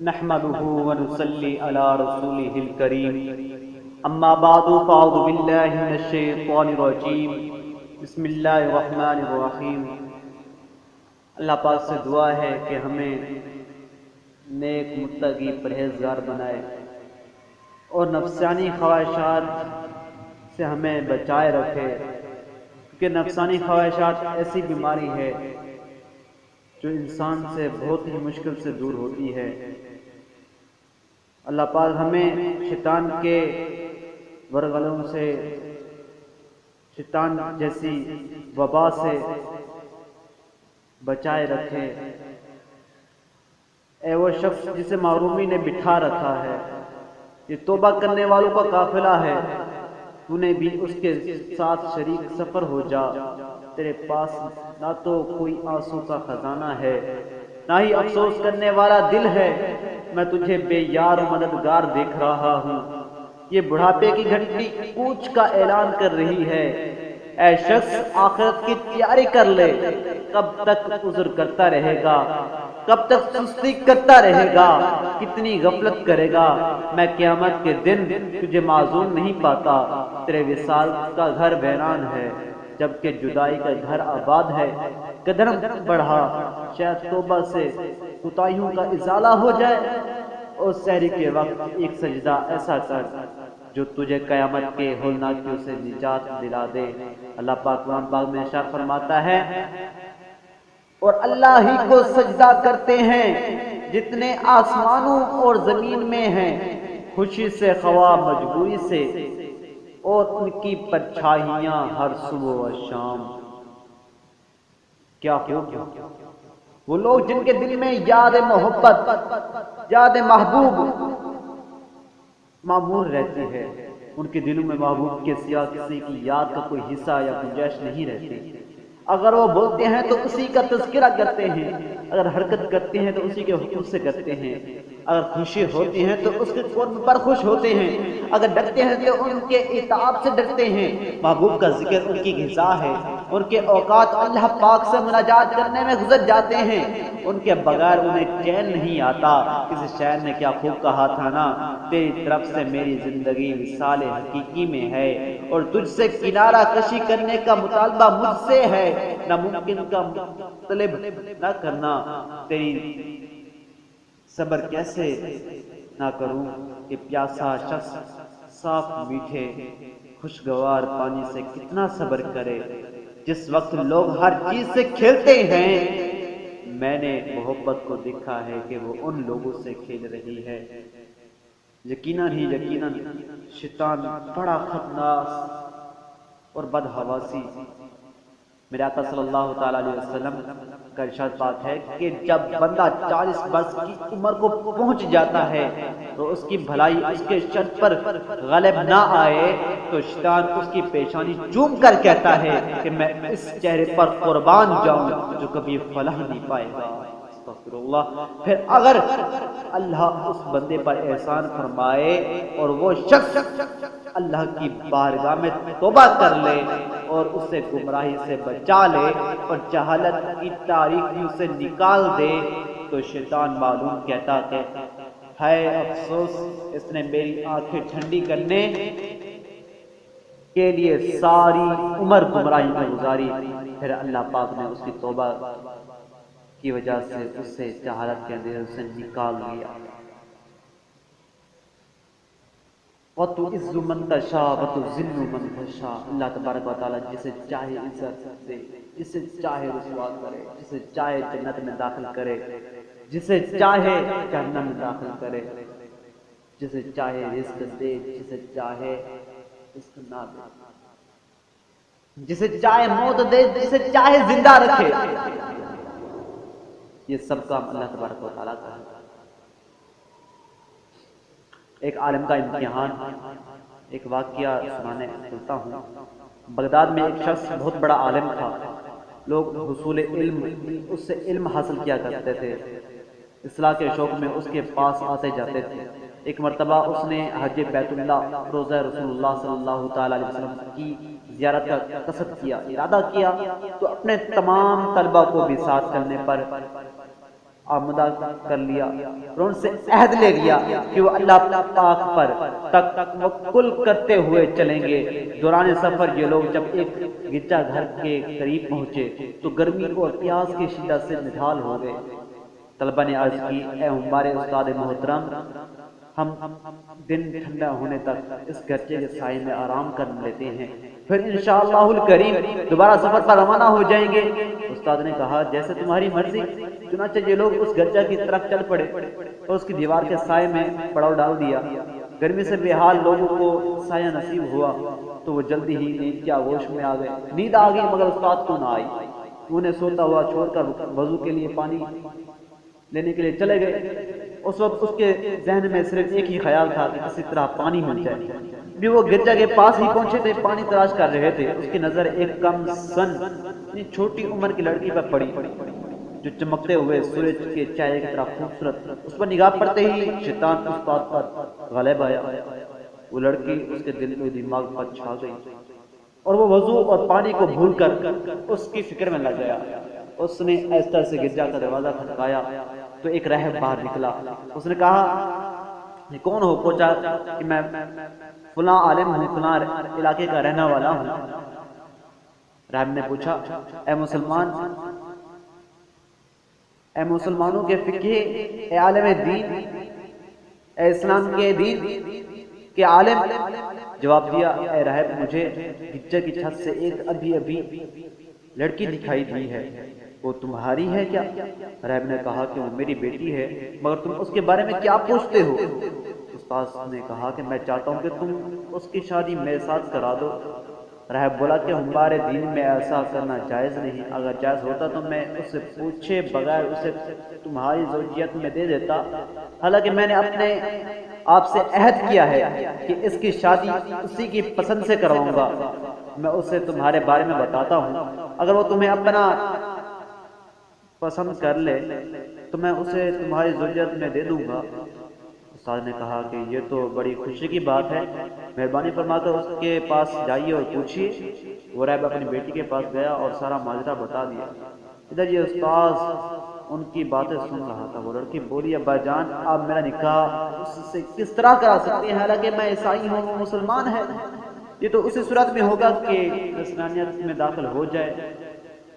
نحمده ونصلي على رسوله الكريم اما بعد فاعوذ بالله من الشیطان الرجیم بسم اللہ الرحمن الرحیم۔ اللہ پاک سے دعا ہے کہ ہمیں نیک متقی پرہیزگار بنائے اور نفسانی خواہشات سے ہمیں بچائے رکھے، کیونکہ نفسانی خواہشات ایسی بیماری ہے جو انسان سے بہت ہی مشکل سے دور ہوتی ہے۔ اللہ پاک ہمیں شیطان کے ورغلوں سے، شیطان جیسی وبا سے بچائے رکھے۔ اے وہ شخص جسے محرومی نے بٹھا رکھا ہے، یہ توبہ کرنے والوں کا قافلہ ہے، تو نے بھی اس کے ساتھ شریک سفر ہو جا۔ تیرے پاس نہ تو کوئی آنسو کا خزانہ ہے، نہ ہی افسوس کرنے والا دل ہے، میں تجھے بے یار و مددگار دیکھ رہا ہوں۔ یہ بڑھاپے کی گھنٹی کوچ کا اعلان کر رہی ہے، اے شخص آخرت کی تیاری کر لے۔ کب تک عذر کرتا رہے گا، کب تک سستی کرتا رہے گا، کتنی غفلت کرے گا؟ میں قیامت کے دن تجھے معذور نہیں پاتا۔ تیرے وصال کا گھر ویران ہے، جبکہ جدائی کا گھر آباد ہے۔ قدم بڑھا، شاید توبہ سے کوتاہیوں کا ازالہ ہو جائے، اور سحری کے وقت ایک سجدہ ایسا کر جو تجھے قیامت کے ہولناکیوں سے نجات دلا دے۔ اللہ پاک قرآن پاک میں ارشاد فرماتا ہے، اور اللہ ہی کو سجدہ کرتے ہیں جتنے آسمانوں اور زمین میں ہیں، خوشی سے خواہ مجبوری سے، اور ان کی پرچھائیاں ہر صبح و شام۔ کیا خوب وہ لوگ جن کے دل میں یاد محبت، یاد محبوب معمور رہتی ہے، ان کے دلوں میں محبوب کے سوا کسی کی یاد کا کوئی حصہ یا گنجائش نہیں رہتی۔ اگر وہ بولتے ہیں تو اسی کا تذکرہ کرتے ہیں، اگر حرکت کرتے ہیں تو اسی کے حکم سے کرتے ہیں، اگر خوشی ہوتی ہے تو اس کے قرب پر خوش ہوتے ہیں، اگر ڈرتے ہیں تو ان کے عتاب سے ڈرتے ہیں۔ محبوب کا ذکر ان کی غذا ہے، ان کے اوقات اللہ پاک سے مناجات کرنے میں گزر جاتے ہیں، ان کے بغیر انہیں چین نہیں آتا۔ کسی شاعر نے کیا خوب کہا تھا نا، تیری طرف سے میری زندگی وصال حقیقی میں ہے، اور تجھ سے کنارہ کشی کرنے کا مطالبہ مجھ سے ہے، ناممکن کا طلب نہ کرنا۔ تیری صبر کیسے نہ کروں کہ پیاسا شخص صاف میٹھے خوشگوار پانی سے کتنا صبر کرے۔ جس وقت لوگ ہر چیز سے کھیلتے ہیں، میں نے محبت کو دیکھا ہے کہ وہ ان لوگوں سے کھیل رہی ہے۔ یقیناً شیطان بڑا خطرناک اور بدحواسی۔ میرے آقا صلی اللہ تعالیٰ علیہ وسلم کا ارشاد بات ہے کہ جب بندہ 40 برس کی عمر کو پہنچ جاتا ہے تو اس کی بھلائی اس کے شر پر غالب نہ آئے تو شیطان اس کی پیشانی چوم کر کہتا ہے کہ میں اس چہرے پر قربان جاؤں جو کبھی فلاح نہیں پائے گا۔ استغفر اللہ۔ پھر اگر اللہ اس بندے پر احسان فرمائے اور وہ شخص اللہ کی بارگاہ میں توبہ کر لے اور اسے گمراہی سے بچا لے اور جہالت کی تاریکیوں سے نکال دے، تو شیطان معلوم کہتا کہ ہے افسوس، اس نے میری آنکھیں ٹھنڈی کرنے کے لیے ساری عمر گمراہی میں گزاری۔ پھر اللہ پاک نے اس کی توبہ کی وجہ سے اسے جہالت کے اندھیرے سے نکال لیا۔ وَتُعِزُّ مَن تَشَاءُ وَتُذِلُّ مَن تَشَاءُ۔ اللہ تبارک و تعالیٰ جسے چاہے عزت دے، جسے چاہے رسوا کرے، جسے چاہے جنت میں داخل کرے، جسے چاہے جہنم میں داخل کرے، جسے چاہے رزق دے، جسے چاہے رزق نہ دے، جسے چاہے موت دے، جسے چاہے زندہ رکھے۔ یہ سب کام اللہ تبارک و تعالیٰ کا ہے۔ ایک عالم کا امتحان، ایک واقعہ سنانے چلتا ہوں۔ بغداد میں ایک شخص بہت بڑا عالم تھا، لوگ حصول علم، اس سے علم حاصل کیا کرتے تھے، اصلاح کے شوق میں اس کے پاس آتے جاتے تھے۔ ایک مرتبہ اس نے حج بیت اللہ، روضہ رسول اللہ صلی اللہ تعالیٰ علیہ وسلم کی زیارت کا قصد کیا، ارادہ کیا، تو اپنے تمام طلبہ کو بھی ساتھ کرنے پر آمدہ کر لیا اور ان سے عہد لے لیا کہ وہ اللہ پاک پر توکل کرتے ہوئے چلیں گے۔ دوران سفر یہ لوگ جب ایک گرجا گھر کے قریب پہنچے تو گرمی اور پیاس کی شدت سے نڈھال ہو گئے۔ طلبہ نے عرض کی، اے ہمارے استاد محترم، ہم دن ٹھنڈا ہونے تک اس گرجے کے سائے میں آرام کر لیتے ہیں، پھر انشاءاللہ الکریم دوبارہ سفر پر روانہ ہو جائیں گے۔ استاد نے کہا، جیسے تمہاری مرضی۔ چنانچہ یہ لوگ اس گرجا کی طرف چل پڑے اور اس کی دیوار کے سائے میں پڑاؤ ڈال دیا۔ گرمی سے بے حال لوگوں کو سایہ نصیب ہوا تو وہ جلدی ہی نیند کے آغوش میں آ گئے۔ نیند آ گئی مگر استاد کو نہ آئی۔ انہیں سوتا ہوا چھوڑ کر وضو کے لیے پانی لینے کے لیے چلے گئے۔ اس وقت اس کے ذہن میں صرف ایک ہی خیال تھا کہ کسی طرح پانی مل جائے۔ بھی وہ گرجا کے پاس ہی پہنچے تھے، پانی تلاش کر رہے تھے، اس کی نظر ایک کم سن چھوٹی عمر کی لڑکی پر پڑی جو چمکتے ہوئے سورج کے چہرے کی طرح خوبصورت۔ اس پر نگاہ پڑتے ہی شیطان استاد پر غالب آیا۔ وہ لڑکی اس کے دل و دماغ پر چھا گئی اور وہ وضو اور پانی کو بھول کر اس کی فکر میں لگ گیا۔ اس نے آہستہ سے گرجا کا دروازہ کھٹکایا تو ایک راہب باہر نکلا۔ اس نے کہا، یہ کون ہو؟ پوچھا کہ میں فلاں عالم ہوں، فلاں علاقے کا رہنے والا ہوں۔ راہب نے پوچھا، اے مسلمانوں کے فقہ، اے عالم دین، اے اسلام کے دین کے عالم؟ جواب دیا، اے راہب، مجھے گرجا کی چھت سے ایک ابھی لڑکی دکھائی دی ہے، وہ تمہاری ہے کیا؟ راہب نے کہا کہ وہ میری بیٹی ہے، مگر تم اس کے بارے میں کیا پوچھتے ہو؟ استاد نے کہا کہ میں چاہتا ہوں کہ تم اس کی شادی میرے ساتھ کرا دو۔ راہب بولا کہ ہمارے دین میں ایسا کرنا جائز نہیں، اگر جائز ہوتا تو میں اس سے پوچھے بغیر اسے تمہاری زوجیت میں دے دیتا، حالانکہ میں نے اپنے آپ سے عہد کیا ہے کہ اس کی شادی اسی کی پسند سے کرواؤں گا۔ میں اسے تمہارے بارے میں بتاتا ہوں، اگر وہ تمہیں اپنا پسند کر لے تو میں اسے تمہاری زوجیت میں دے دوں گا۔ استاد نے کہا کہ یہ تو بڑی خوشی کی بات ہے، مہربانی فرما کر اس کے پاس جائیے اور پوچھیے۔ وہ راہب اپنی بیٹی کے پاس گیا اور سارا ماجرا بتا دیا۔ ادھر یہ استاد ان کی باتیں سن رہا تھا۔ وہ لڑکی بولی، ابا جان، آپ میرا نکاح اس سے کس طرح کرا سکتے ہیں، حالانکہ میں عیسائی ہوں، وہ مسلمان ہے؟ یہ تو اسی صورت میں ہوگا کہ نصرانیت میں داخل ہو جائے۔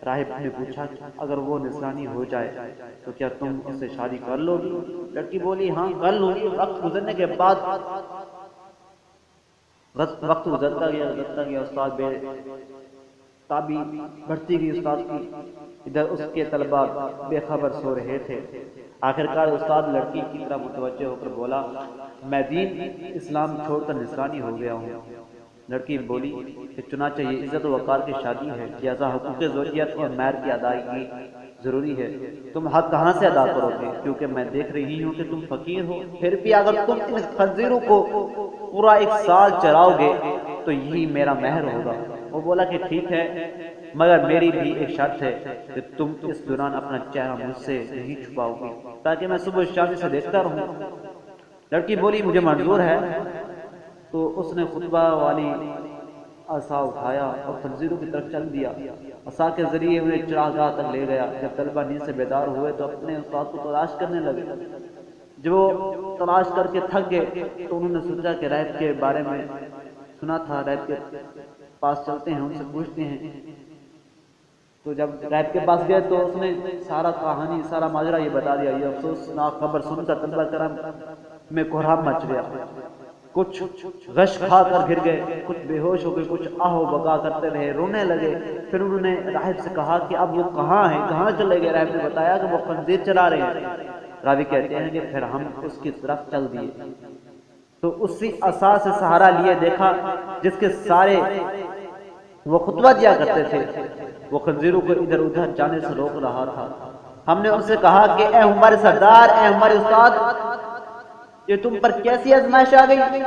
راہب نے پوچھا، اگر وہ نصرانی ہو جائے تو کیا تم اس سے شادی کر لو گی؟ لڑکی بولی، ہاں کر لوں گی۔ وقت گزرنے کے بعد وقت گزرتا گیا، استاد بے تابی بڑھتی گئی استاد کی۔ ادھر اس کے طلبہ بے خبر سو رہے تھے۔ آخرکار استاد لڑکی کی طرف متوجہ ہو کر بولا، میں دین اسلام چھوڑ کر نصرانی ہو گیا ہوں۔ لڑکی بولی کہ چنانچہ یہ عزت و وقار کی شادی ہے، لہذا حقوق زوجیت اور مہر کی ادائیگی ضروری ہے۔ تم حق کہاں سے ادا کرو گے؟ کیونکہ میں دیکھ رہی ہوں کہ تم فقیر ہو، پھر بھی اگر تم ان خنزیروں کو پورا 1 سال چراؤ گے تو یہی میرا مہر ہوگا۔ وہ بولا کہ ٹھیک ہے، مگر میری بھی ایک شرط ہے کہ تم اس دوران اپنا چہرہ مجھ سے نہیں چھپاؤ گی تاکہ میں صبح شام سے دیکھتا رہوں۔ لڑکی بولی، مجھے منظور ہے۔ تو اس نے خطبہ والی عصا اٹھایا اور خنزیروں کی طرف چل دیا۔ عصا کے ذریعے انہیں چراگاہ تک لے گیا۔ جب طلبہ نیند سے بیدار ہوئے تو اپنے استاد کو تلاش کرنے لگے۔ جب وہ تلاش کر کے تھک گئے تو انہوں نے سوچا کہ راہب کے بارے میں سنا تھا، راہب کے پاس چلتے ہیں، ان سے پوچھتے ہیں۔ تو جب راہب کے پاس گئے تو اس نے سارا کہانی، سارا ماجرا یہ بتا دیا۔ یہ افسوسناک خبر سن کر طلبہ کرام میں کوہرام مچ گیا۔ کچھ غش کھا کر گر گئے، کچھ بے ہوش ہو گئے، کچھ آہ و بکا کرتے رہے، رونے لگے۔ پھر انہوں نے راہب سے کہا کہ اب وہ کہاں ہیں، کہاں چلے گئے؟ راہب نے بتایا کہ وہ خنزیر چرا رہے ہیں۔ راوی کہتے ہیں کہ پھر ہم اس کی طرف چل دیے تو اسی عصا سے سہارا لیے دیکھا جس کے سارے وہ خطبہ دیا کرتے تھے، وہ خنزیروں کو ادھر ادھر جانے سے روک رہا تھا۔ ہم نے ان سے کہا کہ اے ہمارے سردار، اے ہمارے استاد، یہ تم پر کیسی آزمائش آ گئی؟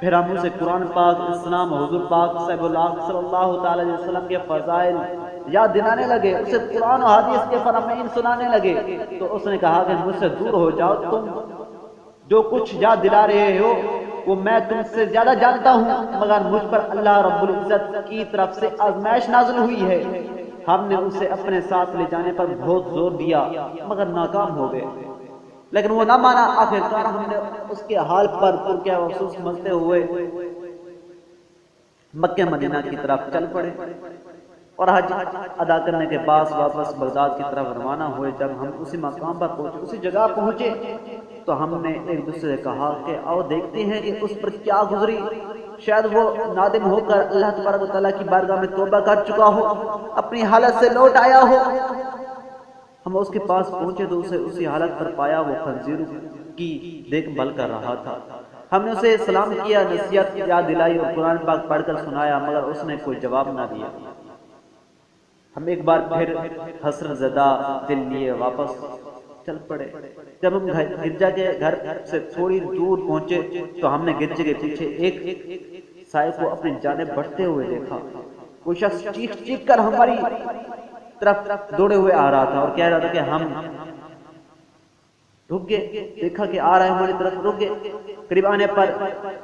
پھر ہم اسے قرآن پاک، اسلام، حضور پاک صلی اللہ تعالی علیہ وسلم کے فضائل یاد دلانے لگے، اسے قرآن و حدیث کے فرامین سنانے لگے۔ تو اس نے کہا کہ مجھ سے دور ہو جاؤ، تم جو کچھ یاد دلا رہے ہو وہ میں تم سے زیادہ جانتا ہوں، مگر مجھ پر اللہ رب العزت کی طرف سے آزمائش نازل ہوئی ہے۔ ہم نے اسے اپنے ساتھ لے جانے پر بہت زور دیا مگر ناکام ہو گئے، لیکن وہ نہ مانا۔ آخرکار ہم نے اس کے حال پر کیا افسوس سمجھتے ہوئے مکہ مدینہ کی طرف چل پڑے اور حج ادا کرنے کے بعد واپس بغداد کی طرف روانہ ہوئے۔ جب ہم اسی مقام پر پہنچے، اسی جگہ پہنچے، تو ہم نے ایک دوسرے سے کہا کہ آؤ دیکھتے ہیں کہ اس پر کیا گزری، شاید وہ نادم ہو کر اللہ تبارک و تعالیٰ کی بارگاہ میں توبہ کر چکا ہو، اپنی حالت سے لوٹ آیا ہو۔ ہم اس کے پاس پہنچے تو اسے اسی حالت پر پایا، وہ خنزیر کی دیکھ بھال کر رہا تھا۔ ہم نے اسے سلام کیا، نصیحت یاد دلائی اور قرآن پاک پڑھ کر سنایا، مگر اس نے کوئی جواب نہ دیا۔ ہم ایک بار پھر حسرت زدہ دل لیے واپس چل پڑے۔ جب ہم گرجا کے گھر سے تھوڑی دور پہنچے تو ہم نے گرجے کے پیچھے ایک سائے کو اپنی جانب بڑھتے ہوئے دیکھا۔ کوئی شخص چیخ چیخ کر ہماری طرف دوڑے ہوئے آ رہا تھا اور کہہ رہا تھا کہ ہم رک گئے، دیکھا کہ آ رہا ہے ہماری طرف، رک گئے۔ قریب آنے پر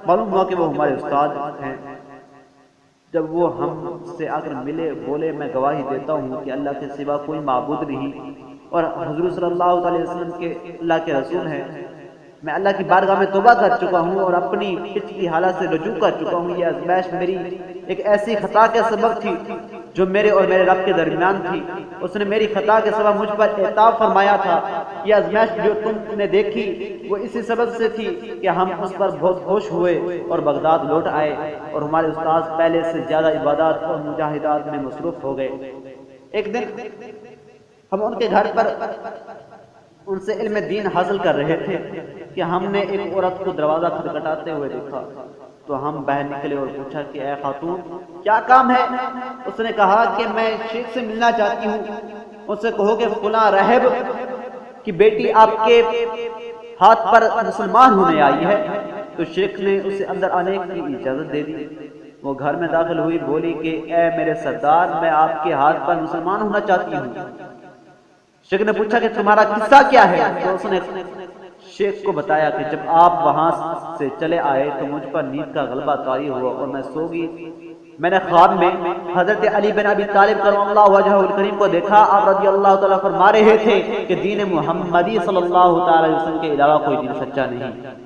معلوم ہوا کہ وہ ہمارے استاد ہیں۔ جب وہ ہم سے آ کر ملے، بولے میں گواہی دیتا ہوں کہ اللہ کے سوا کوئی معبود نہیں اور حضور صلی اللہ علیہ وسلم کے اللہ کے رسول ہیں۔ میں اللہ کی بارگاہ میں توبہ کر چکا ہوں اور اپنی پچھلی حالت سے رجوع کر چکا ہوں۔ یہ آزمائش میری ایک ایسی خطا کے سبب تھی جو میرے اور میرے رب کے درمیان تھی۔ اس نے میری خطا کے سبب مجھ پر عتاب فرمایا تھا۔ یہ آزمائش جو تم نے دیکھی وہ اسی سبب سے تھی کہ ہم اس پر بہت خوش ہوئے اور بغداد لوٹ آئے اور ہمارے استاد پہلے سے زیادہ عبادات اور مجاہدات میں مصروف ہو گئے۔ ایک دن ہم ان کے گھر پر ان سے علم دین حاصل کر رہے تھے کہ ہم نے ایک عورت کو دروازہ کھٹکھٹاتے ہوئے دیکھا، تو ہم باہر نکلے اور پوچھا کہ اے خاتون کیا کام ہے؟ اس نے کہا کہ میں شیخ سے ملنا چاہتی ہوں، اس سے کہو کہ فلاں راہب کی بیٹی آپ کے ہاتھ پر مسلمان ہونے آئی ہے۔ تو شیخ نے اسے اندر آنے کی اجازت دے دی۔ وہ گھر میں داخل ہوئی، بولی کہ اے میرے سردار، میں آپ کے ہاتھ پر مسلمان ہونا چاہتی ہوں۔ شیخ نے پوچھا کہ تمہارا قصہ کیا ہے؟ تو اس نے شیخ کو بتایا کہ جب آپ وہاں سے چلے آئے تو مجھ پر نیند کا غلبہ طاری ہوا اور میں سو گئی۔ میں نے خواب میں حضرت علی بن ابی طالب کرم اللہ وجہہ الکریم کو دیکھا۔ آپ رضی اللہ تعالیٰ فرما رہے تھے کہ دین محمدی صلی اللہ تعالی وسلم کے علاوہ کوئی دین سچا نہیں۔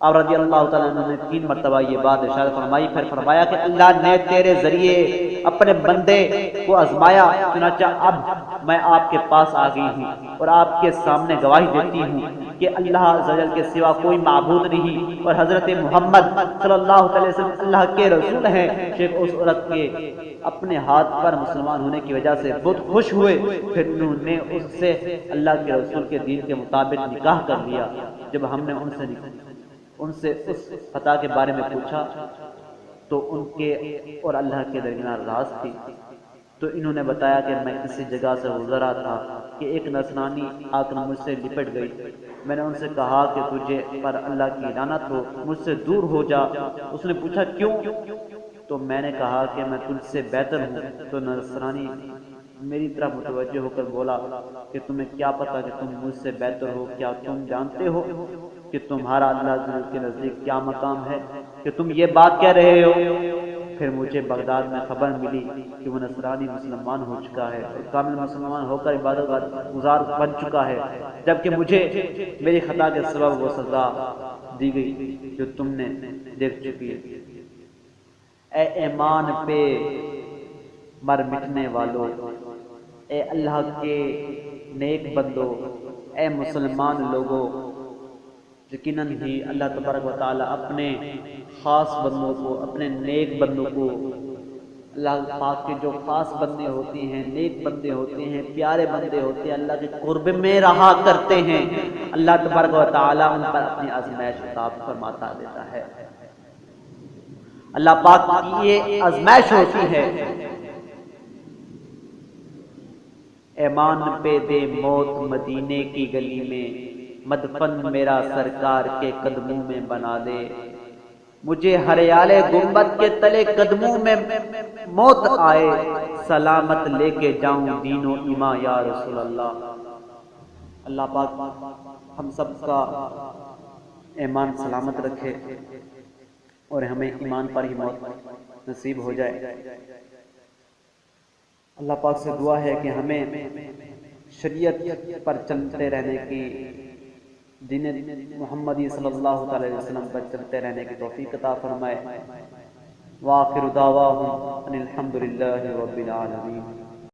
آپ رضی اللہ تعالیٰ نے 3 مرتبہ یہ بات ارشاد فرمائی، پھر فرمایا کہ اللہ نے تیرے ذریعے اپنے بندے کو آزمایا، چنانچہ اب میں آپ کے پاس آ گئی ہوں اور آپ کے سامنے گواہی دیتی ہوں کہ اللہ عز و جل کے سوا کوئی معبود نہیں اور حضرت محمد صلی اللہ علیہ وسلم اللہ کے رسول ہیں۔ شیخ اس عورت کے اپنے ہاتھ پر مسلمان ہونے کی وجہ سے بہت خوش ہوئے، پھر انہوں نے اس سے اللہ کے رسول کے دین کے مطابق نکاح کر لیا۔ جب ہم نے ان سے اس خطا کے بارے میں پوچھا تو ان کے اور اللہ کے درمیان راز تھی، تو انہوں نے بتایا کہ میں کسی جگہ سے گزرا تھا کہ ایک نصرانی آ کر مجھ سے لپٹ گئی۔ میں نے ان سے کہا کہ تجھے پر اللہ کی لعنت ہو، مجھ سے دور ہو جا۔ اس نے پوچھا کیوں؟ تو میں نے کہا کہ میں تجھ سے بہتر ہوں۔ تو نصرانی میری طرف متوجہ ہو کر بولا کہ تمہیں کیا پتا کہ تم مجھ سے بہتر ہو؟ کیا تم جانتے ہو کہ تمہارا اللہ کے نزدیک کیا مقام ہے کہ تم یہ بات کہہ رہے ہو؟ پھر مجھے بغداد میں خبر ملی کہ وہ نصرانی مسلمان ہو چکا ہے اور کامل مسلمان ہو کر عبادت گزار بن چکا ہے، جبکہ مجھے میری خطا کے سبب وہ سزا دی گئی جو تم نے دیکھ چکی ہے۔ اے ایمان پہ مر مٹنے والو، اے اللہ کے نیک بندو، اے مسلمان لوگوں، یقیناً ہی اللہ تبارک و تعالیٰ اپنے خاص بندوں کو، اپنے نیک بندوں کو، اللہ پاک کے جو خاص بندے ہوتے ہیں، نیک بندے ہوتے ہیں، پیارے بندے ہوتے ہیں، اللہ کے قرب میں رہا کرتے ہیں، اللہ تبارک و تعالیٰ ان پر اپنی آزمائش عطا فرماتا دیتا ہے۔ اللہ پاک کی یہ آزمائش ہوتی ہے۔ ایمان پہ دے موت مدینے کی گلی میں، مدفن میرا سرکار کے قدموں میں بنا دے، مجھے ہریال گنبد کے تلے قدموں میں موت آئے، سلامت لے کے جاؤں دین و ایمان یا رسول اللہ۔ اللہ پاک ہم سب کا ایمان سلامت رکھے اور ہمیں ایمان پر ہی موت نصیب ہو جائے۔ اللہ پاک سے دعا ہے کہ ہمیں شریعت پر چلتے رہنے کی، دین محمدی صلی اللہ علیہ وسلم پر چلتے رہنے کی توفیق عطا فرمائے۔ وآخر دعواہم ان الحمد للہ رب العالمین۔